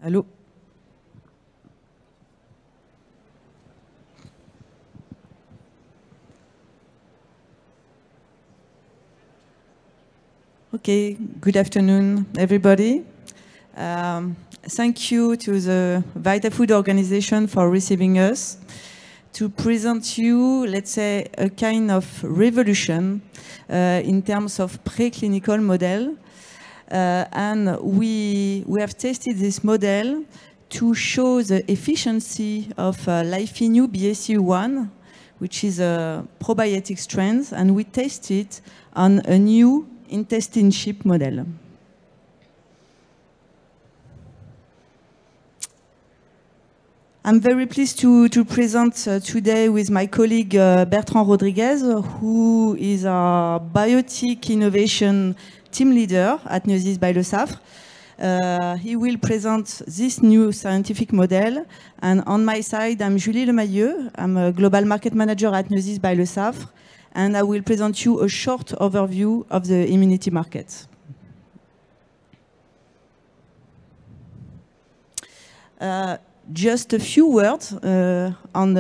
Allô? Okay, good afternoon, everybody. Thank you to the Vitafood organization for receiving us to present you, let's say, a kind of revolution in terms of preclinical model. And we have tested this model to show the efficiency of Life-Inu BSE1, which is a probiotic strain, and we tested on a new intestine chip model. I'm very pleased to present today with my colleague Bertrand Rodriguez, who is a biotic innovation team leader at Neosis by Le Saffre. He will present this new scientific model. And on my side, I'm Julie Lemailleux. I'm a global market manager at Neosis by Le Saffre. And I will present you a short overview of the immunity market. Just a few words on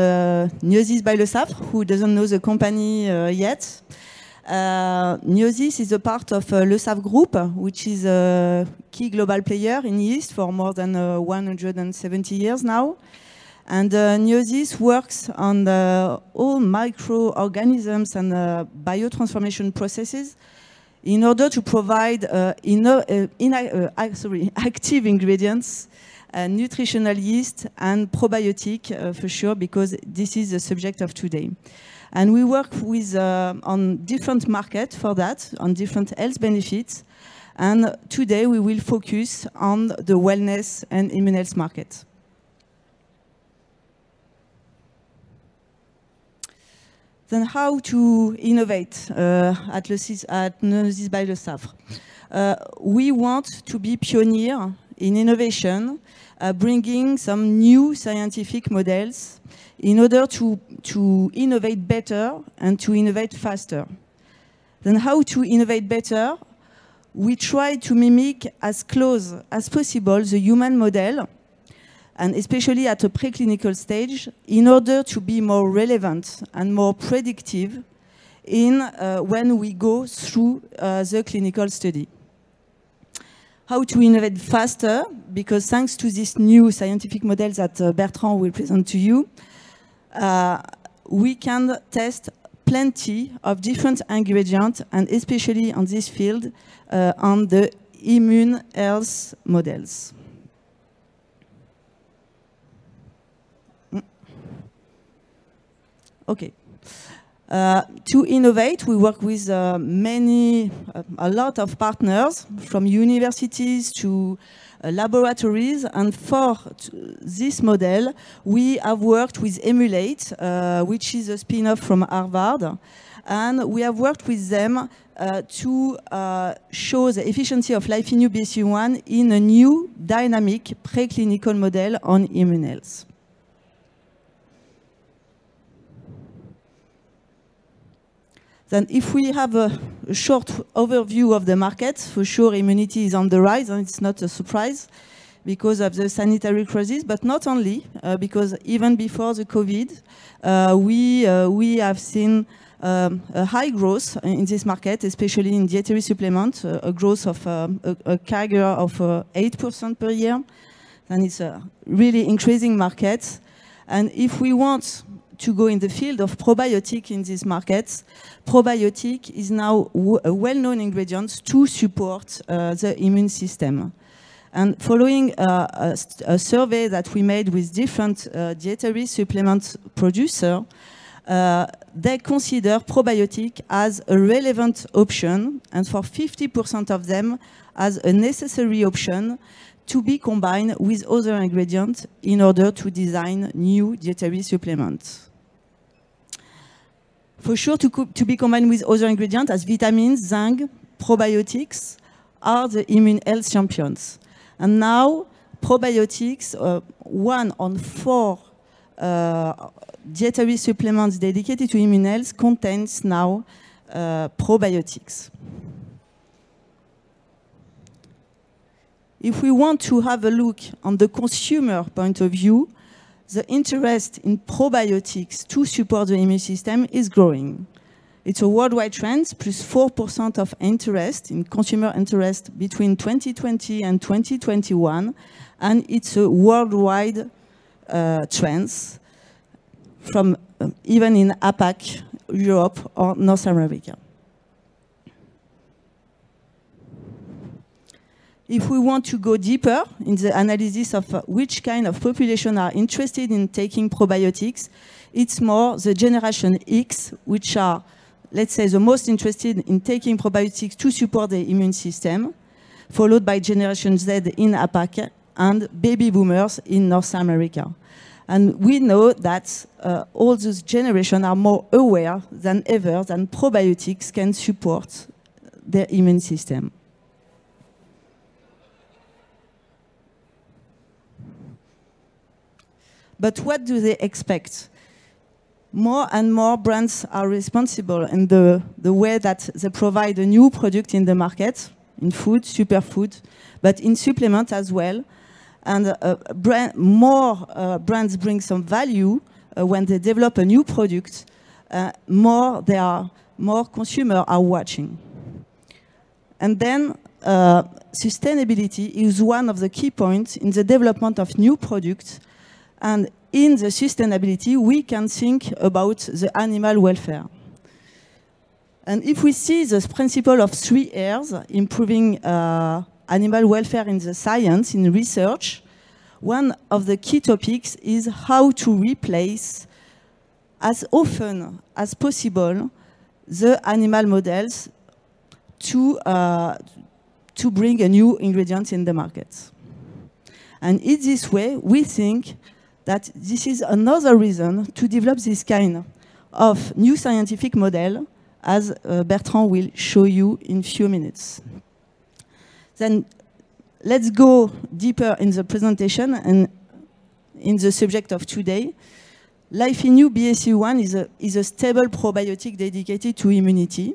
Neosis by Le Saffre, who doesn't know the company yet. Neosis is a part of Le Saffre Group, which is a key global player in yeast for more than 170 years now. And Neosis works on all microorganisms and biotransformation processes in order to provide active ingredients, nutritional yeast, and probiotic for sure, because this is the subject of today. And we work with on different markets for that, on different health benefits. And today we will focus on the wellness and immune health market. Then how to innovate at Neosis by Le Saffre? We want to be pioneer in innovation, bringing some new scientific models in order to innovate better and to innovate faster. Then how to innovate better? We try to mimic as close as possible the human model, and especially at a preclinical stage, in order to be more relevant and more predictive in when we go through the clinical study. How to innovate faster, because thanks to this new scientific model that Bertrand will present to you, we can test plenty of different ingredients, and especially on this field, on the immune health models. Okay. To innovate, we work with a lot of partners, from universities to laboratories, and for this model, we have worked with Emulate, which is a spin-off from Harvard, and we have worked with them to show the efficiency of Life-Inu BSE1 in a new dynamic preclinical model on immune health. Then if we have a short overview of the market, for sure immunity is on the rise, and it's not a surprise because of the sanitary crisis, but not only, because even before the COVID, we have seen a high growth in this market, especially in dietary supplements, a growth of a CAGR of 8% per year, and it's a really increasing market. And if we want to go in the field of probiotic in these markets, probiotic is now a well-known ingredient to support the immune system. And following a survey that we made with different dietary supplement producers, they consider probiotic as a relevant option, and for 50% of them as a necessary option to be combined with other ingredients in order to design new dietary supplements. For sure, to be combined with other ingredients as vitamins, zinc, probiotics are the immune health champions. And now, probiotics, 1 on 4 dietary supplements dedicated to immune health contains now probiotics. if we want to have a look on the consumer point of view, the interest in probiotics to support the immune system is growing. It's a worldwide trend, plus 4% of interest in consumer interest between 2020 and 2021, and it's a worldwide trend from even in APAC, Europe, or North America. If we want to go deeper in the analysis of which kind of population are interested in taking probiotics, it's more the generation X, which are, let's say, the most interested in taking probiotics to support the immune system, followed by Generation Z in APAC and baby boomers in North America. And we know that all those generations are more aware than ever that probiotics can support their immune system. But what do they expect? More and more brands are responsible in the way that they provide a new product in the market, in food, superfood, but in supplement as well. And more brands bring some value when they develop a new product, more consumers are watching. And then sustainability is one of the key points in the development of new products. And in the sustainability, we can think about the animal welfare. And if we see the principle of 3 R's, improving animal welfare in the science, in research, one of the key topics is how to replace as often as possible the animal models to bring a new ingredient in the market. And in this way, we think that this is another reason to develop this kind of new scientific model, as Bertrand will show you in a few minutes. Then let's go deeper in the presentation and in the subject of today. LifeInu BSE1 is a stable probiotic dedicated to immunity.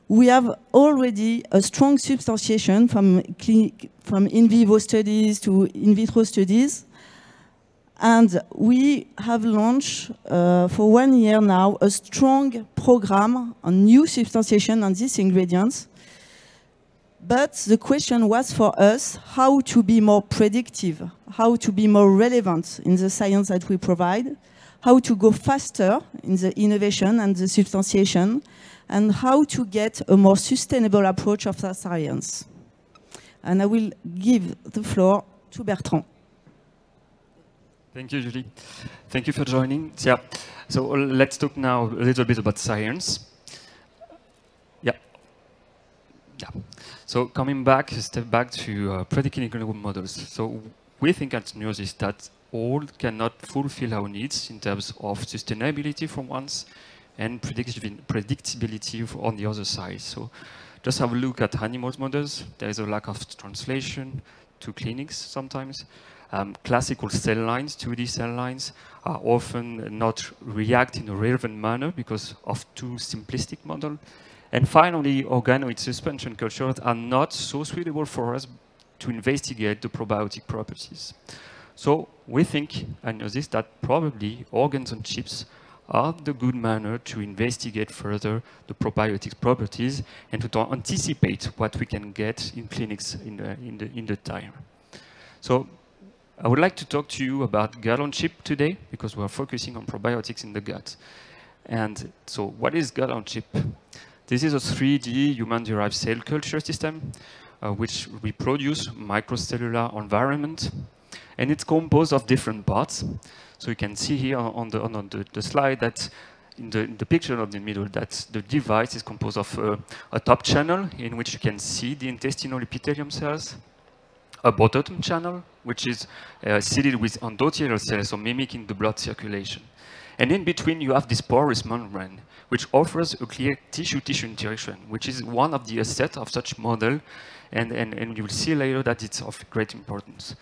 We have already a strong substantiation from in vivo studies to in vitro studies. And we have launched for 1 year now a strong program on new substantiation on these ingredients. But the question was for us how to be more predictive, how to be more relevant in the science that we provide, how to go faster in the innovation and the substantiation, and how to get a more sustainable approach of the science. And I will give the floor to Bertrand. Thank you, Julie. Thank you for joining. Yeah. So let's talk now a little bit about science. Yeah. So coming back, a step back to preclinical models. So we think at Nuosis that all cannot fulfill our needs in terms of sustainability for once and predictability on the other side. So just have a look at animal models. There is a lack of translation to clinics sometimes. Classical cell lines, 2D cell lines, are often not react in a relevant manner because of too simplistic model. And finally, organoid suspension cultures are not so suitable for us to investigate the probiotic properties. So we think, and know this, that probably organs on chips are the good manner to investigate further the probiotics properties and to anticipate what we can get in clinics in the time. So I would like to talk to you about gut on chip today because we are focusing on probiotics in the gut. And so what is gut on chip? This is a 3D human-derived cell culture system which reproduce microcellular environment. And it's composed of different parts. So you can see here on the slide that in the picture of the middle that the device is composed of a top channel in which you can see the intestinal epithelium cells, a bottom channel, which is seeded with endothelial cells, so mimicking the blood circulation. And in between, you have this porous membrane, which offers a clear tissue-tissue interaction, which is one of the assets of such model, and you will see later that it's of great importance.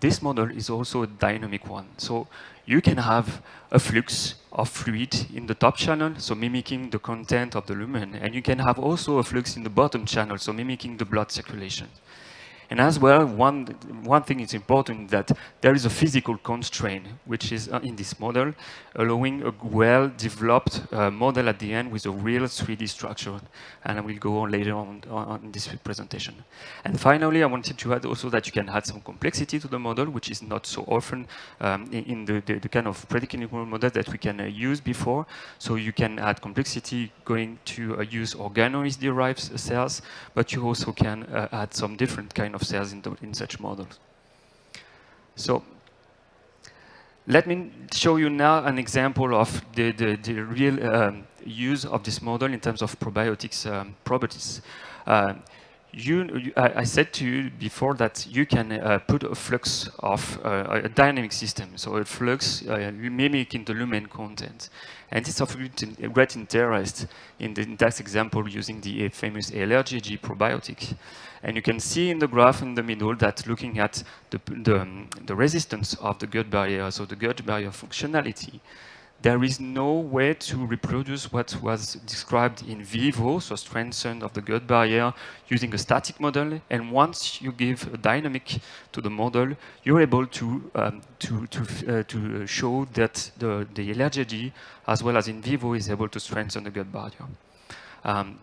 This model is also a dynamic one. So you can have a flux of fluid in the top channel, so mimicking the content of the lumen, and you can have also a flux in the bottom channel, so mimicking the blood circulation. And as well, one thing is important, that there is a physical constraint, which is in this model, allowing a well-developed model at the end with a real 3D structure. And I will go on later on in this presentation. And finally, I wanted to add also that you can add some complexity to the model, which is not so often in the kind of predictable model that we can use before. So you can add complexity going to use organoid-derived cells, but you also can add some different kind of cells in such models. So let me show you now an example of the real use of this model in terms of probiotics properties. I said to you before that you can put a flux of a dynamic system, so a flux mimicking the lumen content. And it's of great interest in that example using the famous LRGG probiotic. And you can see in the graph in the middle that looking at the resistance of the gut barrier, so the gut barrier functionality, there is no way to reproduce what was described in vivo, so strengthen of the gut barrier using a static model. And once you give a dynamic to the model, you're able to show that the LRGG, as well as in vivo, is able to strengthen the gut barrier.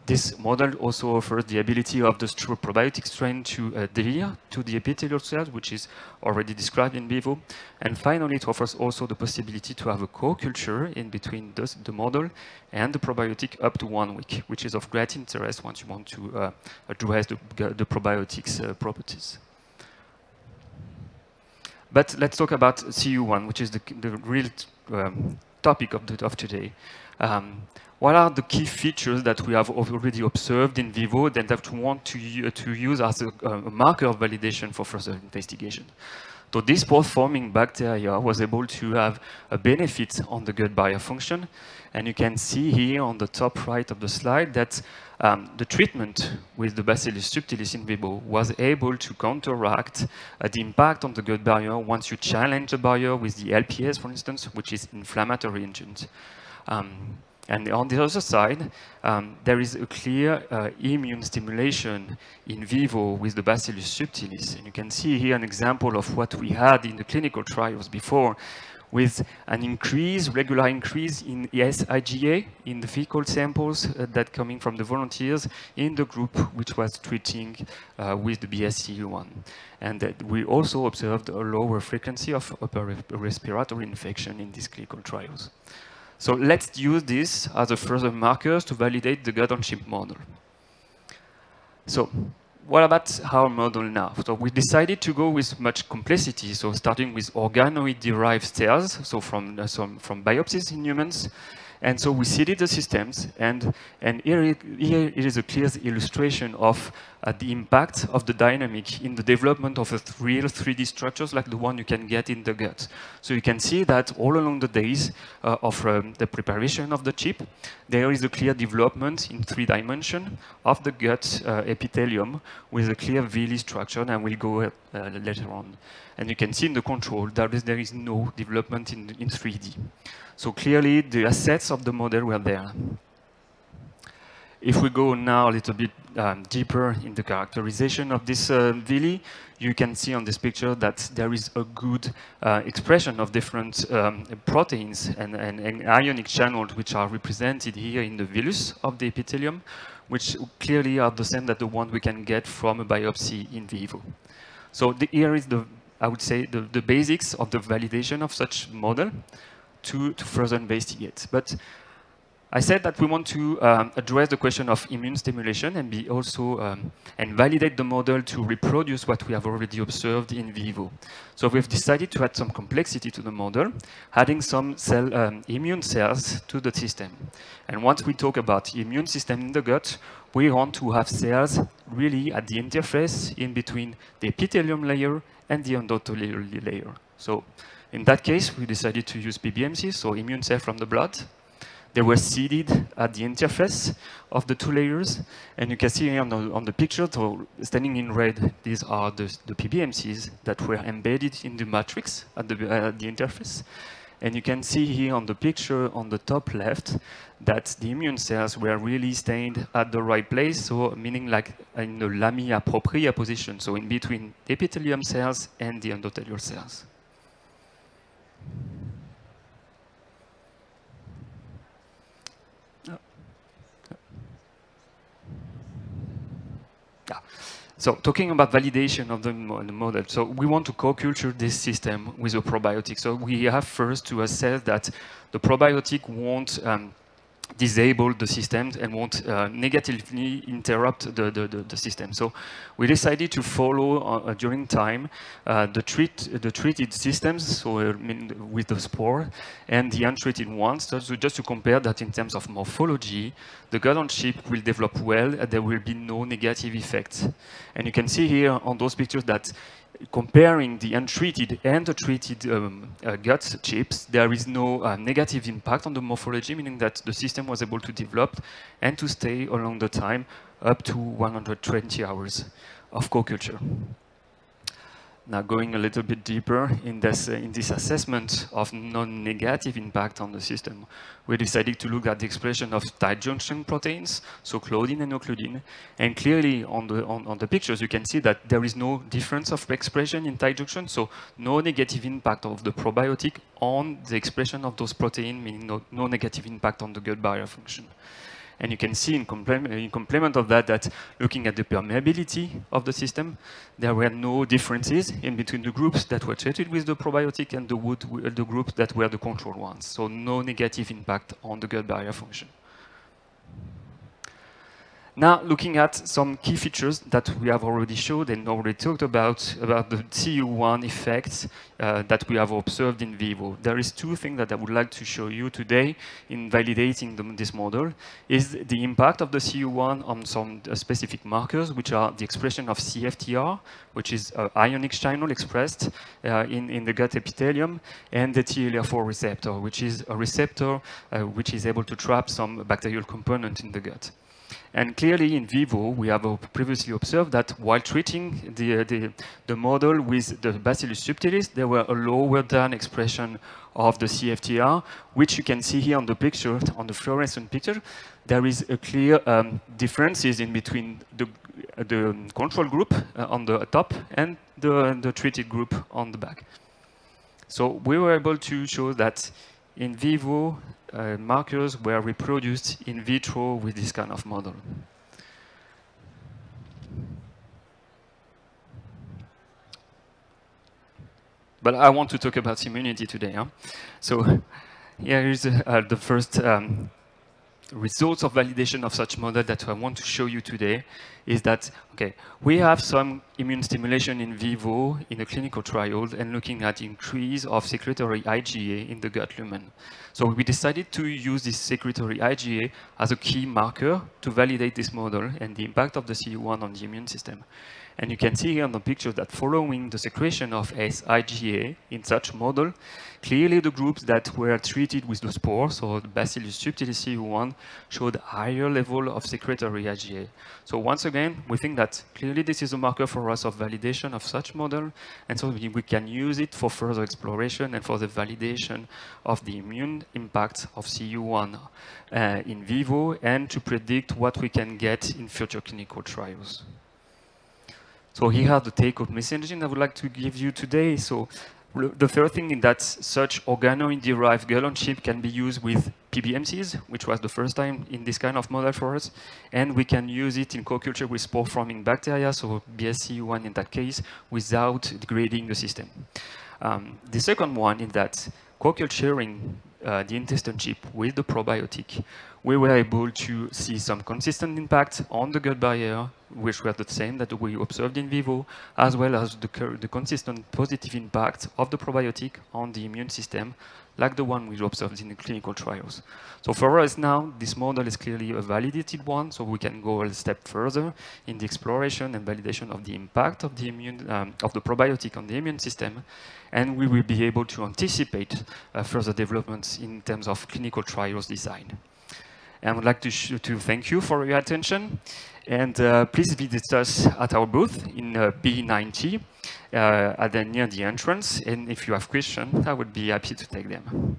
This model also offers the ability of the probiotic strain to adhere to the epithelial cells, which is already described in vivo. And finally, it offers also the possibility to have a co-culture in between the model and the probiotic up to 1 week, which is of great interest once you want to address the probiotics properties. But let's talk about CU1, which is the real topic of today. What are the key features that we have already observed in vivo that we want to use as a marker of validation for further investigation? So this pore-forming bacteria was able to have a benefit on the gut barrier function. And you can see here on the top right of the slide that the treatment with the Bacillus subtilis in vivo was able to counteract the impact on the gut barrier once you challenge the barrier with the LPS, for instance, which is inflammatory agent. And on the other side, there is a clear immune stimulation in vivo with the Bacillus subtilis. And you can see here an example of what we had in the clinical trials before, with an regular increase in IgA in the fecal samples that coming from the volunteers in the group which was treating with the BSCU1. And we also observed a lower frequency of upper respiratory infection in these clinical trials. So let's use this as a further markers to validate the gut-on-chip model. So what about our model now? So we decided to go with much complexity, so starting with organoid-derived cells, so from biopsies in humans. And so we seeded the systems, and here it is a clear illustration of the impact of the dynamic in the development of real 3D structures like the one you can get in the gut. So you can see that all along the days of the preparation of the chip, there is a clear development in 3 dimensions of the gut epithelium with a clear villi structure, and we'll go later on. And you can see in the control that there is no development in 3D. So clearly, the assets of the model were there. If we go now a little bit deeper in the characterization of this villi, you can see on this picture that there is a good expression of different proteins and ionic channels which are represented here in the villus of the epithelium, which clearly are the same that the one we can get from a biopsy in vivo. So here is I would say, the basics of the validation of such model to further investigate. But I said that we want to address the question of immune stimulation and be also and validate the model to reproduce what we have already observed in vivo. So we've decided to add some complexity to the model, adding some immune cells to the system. And once we talk about immune system in the gut, we want to have cells really at the interface in between the epithelium layer and the endothelial layer. So in that case, we decided to use PBMCs, so immune cells from the blood. They were seeded at the interface of the 2 layers. And you can see here on the picture, so standing in red, these are the PBMCs that were embedded in the matrix at the interface. And you can see here on the picture on the top left that the immune cells were really stained at the right place, so meaning like in the lamina propria position, so in between the epithelium cells and the endothelial cells. So talking about validation of the model, so we want to co-culture this system with a probiotic. So we have first to assess that the probiotic won't disable the system and won't negatively interrupt the system. So we decided to follow during time the treated systems, so with the spore, and the untreated ones, so just to compare that in terms of morphology, the gut-on-chip will develop well, and there will be no negative effects. And you can see here on those pictures that comparing the untreated and the treated gut chips, there is no negative impact on the morphology, meaning that the system was able to develop and to stay along the time up to 120 hours of co-culture. Now going a little bit deeper in this assessment of non-negative impact on the system, we decided to look at the expression of tight junction proteins, so claudin and occludin. And clearly on the pictures, you can see that there is no difference of expression in tight junction, so no negative impact of the probiotic on the expression of those proteins, meaning no negative impact on the gut barrier function. And you can see in complement of that looking at the permeability of the system, there were no differences in between the groups that were treated with the probiotic and the groups that were the control ones. So no negative impact on the gut barrier function. Now, looking at some key features that we have already showed and already talked about the CU1 effects that we have observed in vivo. There is two things that I would like to show you today in validating this model, is the impact of the CU1 on some specific markers, which are the expression of CFTR, which is an ionic channel expressed in the gut epithelium, and the TLR4 receptor, which is a receptor which is able to trap some bacterial component in the gut. And clearly in vivo, we have previously observed that while treating the model with the Bacillus subtilis, there were a lower than expression of the CFTR, which you can see here on the picture, on the fluorescent picture. There is a clear differences in between the control group on the top and the treated group on the back. So we were able to show that in vivo, markers were reproduced in vitro with this kind of model. But I want to talk about immunity today. Huh? So here is the first results of validation of such model that I want to show you today, is that, okay, we have some immune stimulation in vivo in a clinical trial and looking at increase of secretory IgA in the gut lumen. So we decided to use this secretory IgA as a key marker to validate this model and the impact of the CU1 on the immune system. And you can see here on the picture that following the secretion of IgA in such model, clearly the groups that were treated with the spores, so the Bacillus subtilis CU1, showed higher level of secretory IgA. So once again, we think that clearly this is a marker for us of validation of such model, and so we can use it for further exploration and for the validation of the immune impact of CU1 in vivo, and to predict what we can get in future clinical trials. So here are the take-home messaging I would like to give you today. So the third thing is that such organoid-derived gut-on-chip can be used with PBMCs, which was the first time in this kind of model for us. And we can use it in co-culture with spore-forming bacteria, so BSCU1 in that case, without degrading the system. The second one is that co-culturing the intestine chip with the probiotic, we were able to see some consistent impact on the gut barrier, which were the same that we observed in vivo, as well as the consistent positive impact of the probiotic on the immune system, like the one we observed in the clinical trials. So for us now, this model is clearly a validated one, so we can go a step further in the exploration and validation of the impact of the probiotic on the immune system, and we will be able to anticipate further developments in terms of clinical trials design. And I would like to thank you for your attention, and please visit us at our booth in B90, near the entrance. And if you have questions, I would be happy to take them.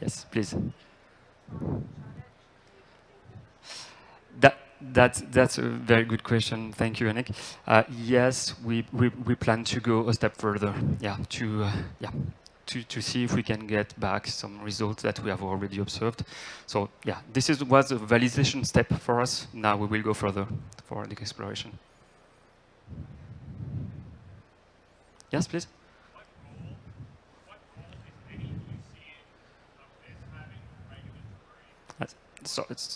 Yes, please. That's a very good question. Thank you, Yannick. Yes, we plan to go a step further. Yeah, to see if we can get back some results that we have already observed. So yeah, this was a validation step for us. Now we will go further for the exploration. Yes, please.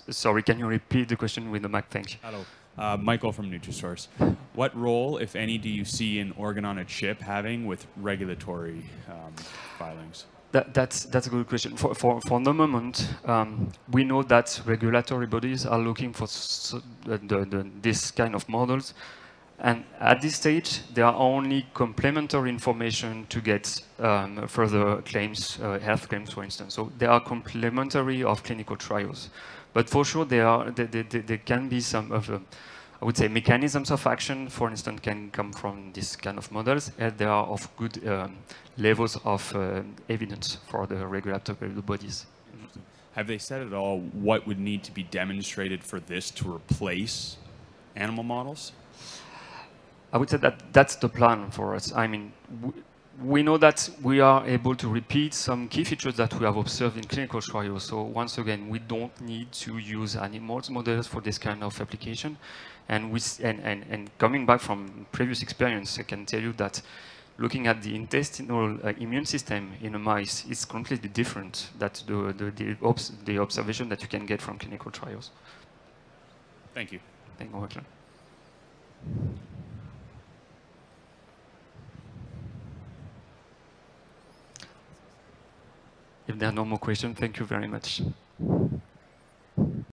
Sorry, can you repeat the question with the mic? Thank you. Hello. Michael from Nutrisource. What role, if any, do you see an organ on a chip having with regulatory filings? That's a good question. For the moment, we know that regulatory bodies are looking for this kind of models. And at this stage, there are only complementary information to get further claims, health claims, for instance. So they are complementary of clinical trials. But for sure, there can be some of, I would say, mechanisms of action, for instance, can come from this kind of models, and they are of good levels of evidence for the regulatory bodies. Have they said at all what would need to be demonstrated for this to replace animal models? I would say that that's the plan for us. I mean, we know that we are able to repeat some key features that we have observed in clinical trials. So once again, we don't need to use animal models for this kind of application. And coming back from previous experience, I can tell you that looking at the intestinal immune system in a mice is completely different than the observation that you can get from clinical trials. Thank you. Thank you, Michael. If there are no more questions, thank you very much.